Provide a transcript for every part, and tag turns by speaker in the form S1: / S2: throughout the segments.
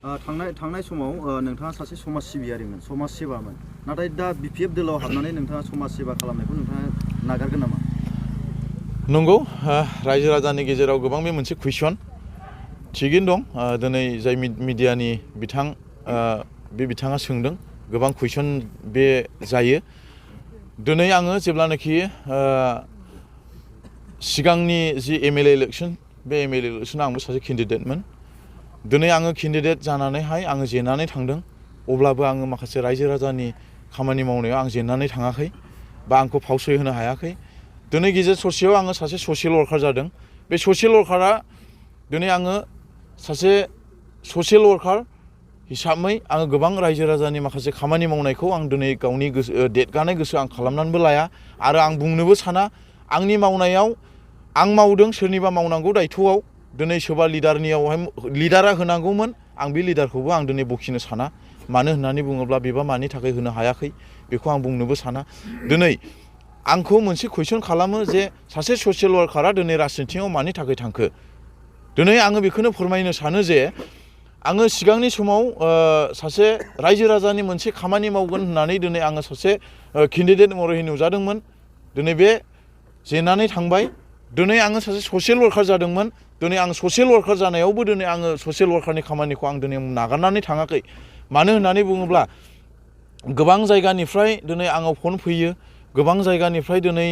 S1: थांनाय समाव नोंथाङा सासे समाज सिबियारिमोन, समाज सेबामोन। नाथाय दा बिपिएफ दोलाव हाबनानै नोंथाङा समाज सेबा खालामनायखौ नोंथाङा नागारगोन नामा?
S2: नंगौ, रायजो राजानि गेजेराव गोबां बे मोनसे कुइसन थिगैनो दं। दिनै जाय मिडियानि बिथाङा सोंदों, गोबां कुइसन बे जायो। दिनै आङो जेब्लानाखि सिगांनि जि एमएलए इलेक्सन, बे एमएलए इलेक्सनाव आंबो सासे केन्डिडेटमोन। दिनै आङो केन्डिडेट जानानैहाय आङो जेननानै थांदों। अब्लाबो आङो माखासे रायजो राजानि खामानि मावनायाव आं जेननानै थाङाखै बा आंखौ फावसय होनो हायाखै। दिनै गेजेर ससेयाव आङो सासे ससियेल वार्कार जादों। बे ससियेल वार्कारा दिनै आङो सासे ससियेल वार्कार हिसाबै आङो गोबां रायजो राजानि माखासे खामानि मावनायखौ आं दिनै गावनि देदगानाय गोसो आं खालामनानैबो लाया आरो आं बुंनोबो साना। आंनि मावनायाव आं मावदों, सोरनिबा मावनांगौ दायथ'आव दिनै सोरबा लिडारा होनांगौमोन, आं बे लिडारखौबो आं दिनै बखिनो साना। मानो होननानै बुङोब्ला बेबा मानि थाखाय होनो हायाखै बेखौ आं बुंनोबो साना। दिनै आंखौ मोनसे कुइसन खालामो जे सासे ससियेल वार्कारा दिनै राजनितियाव मानि थाखाय थांखो। दिनै आङो बेखौनो फोरमायनो सानो जे आङो सिगांनि समाव सासे रायजो राजानि मोनसे खामानि मावगोन होननानै दिनै आङो सासे केन्डिडेट महरै नुजादोंमोन। दिनै बे जेननानै थांबाय। दिनै आङो सासे ससियेल वार्कार जादोंमोन। दिनै आं ससियेल वार्कार जानायावबो दिनै आङो ससियेल वार्कारनि खामानिखौ आं दिनै नागारनानै थाङाखै। मानो होननानै बुङोब्ला गोबां जायगानिफ्राय दिनै आंनाव फन फैयो, गोबां जायगानिफ्राय दिनै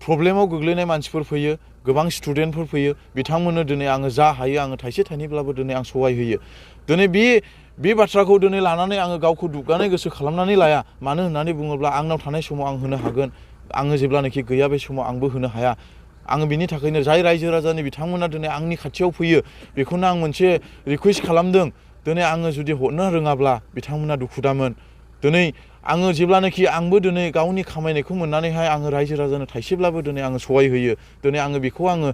S2: प्रब्लेमाव गोग्लैनाय मानसिफोर फैयो, गोबां स्टुडेन्टफोर फैयो। बिथांमोननो दिनै आङो जा हायो आङो थाइसे थाइनैब्लाबो दिनै आं सहाय होयो। दिनै बे बाथ्राखौ दिनै लानानै आङो गावखौ दुग्गानाय गोसो खालामनानै लाया। मानो होननानै बुङोब्ला आंनाव थानाय समाव आं होनो हागोन, आङो जेब्लानाखि गैया बे समाव आंबो होनो हाया। आङो बिनि थाखायनो जाय रायजो राजानि बिथांमोना दिनै आंनि खाथियाव फैयो, बेखौनो आं मोनसे रिकुवेस्ट खालामदों। दिनै आङो जुदि हरनो रोङाब्ला बिथांमोना दुखु दामोन। दिनै आङो जेब्लानाखि आंबो दिनै गावनि खामायनायखौ मोननानैहाय आङो रायजो राजानो थाइसेब्लाबो दिनै आङो सहाय होयो। दिनै आङो बेखौ आङो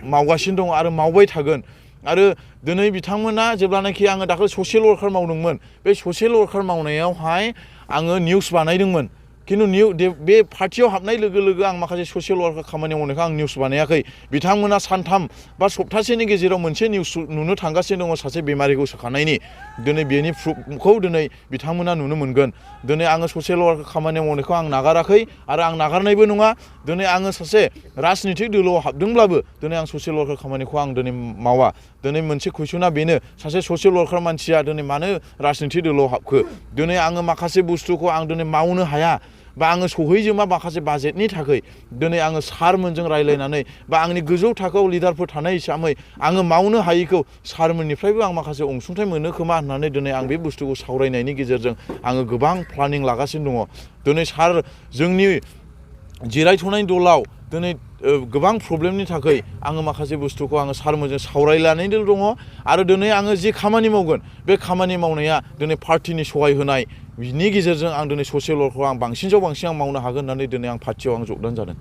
S2: मावगासिनो दङ आरो मावबाय थागोन। आरो दिनै बिथांमोना जेब्लानाखि आङो दाखालि ससियेल वार्कार मावदोंमोन, बे ससियेल वार्कार मावनायावहाय आङो निउस बानायदोंमन। खिन्थु बे पार्टियाव हाबनाय लोगो लोगो आं माखासे ससियेल वार्कार खामानि मावनायखौ आं निउस बानायाखै। बिथांमोना सानथाम बा सप्तासेनि गेजेराव मोनसे निउस नुनो थांगासिनो दङ सासे बेमारिखौ सोखानायनि। दिनै बेनि प्रुफखौ दिनै बिथांमोना नुनो मोनगोन। दिनै आङो ससियेल वार्कार खामानि मावनायखौ आं नागाराखै आरो आं नागारनायबो नङा। दिनै आङो सासे राजनितिक दोलोआव हाबदोंब्लाबो दिनै आं ससियेल वार्कार खामानिखौ आं दिनै मावा। दिनै मोनसे कुइसना बेनो, सासे ससियेल वार्कार मानसिया दिनै मानो राजनितिक दोलोआव हाबखो? दिनै आङो माखासे बुस्थुखौ आं दिनै मावनो हाया बा आङो सहैजोबा माखासे बाजेटनि थाखाय। दिनै आङो सारमोनजों रायज्लायनानै बा आंनि गोजौ थाखोआव लिडारफोर थानाय हिसाबै आङो मावनो हायैखौ सारमोननिफ्रायबो आं माखासे अनसुंथाइ मोनो खोमा होननानै दिनै आं बे बुस्थुखौ सावरायनायनि गेजेरजों आङो गोबां प्लानिं लागासिनो दङ। दिनै सार जोंनि जिरायथ'नाय दलाव दिनै गोबां प्रब्लेमनि थाखाय आङो माखासे बुस्थुखौ आङो सारमोनजों सावरायलायनानै दङ। आरो दिनै आङो जि खामानि मावगोन, बे खामानि मावनाया दिनै पार्टिनि सहाय होनाय, बिनि गेजेरजों आं दिनै ससियेल वार्कखौ आं बांसिन आं मावनो हागोन होननानै दिनै आं पार्टियाव आं जगदान जादों।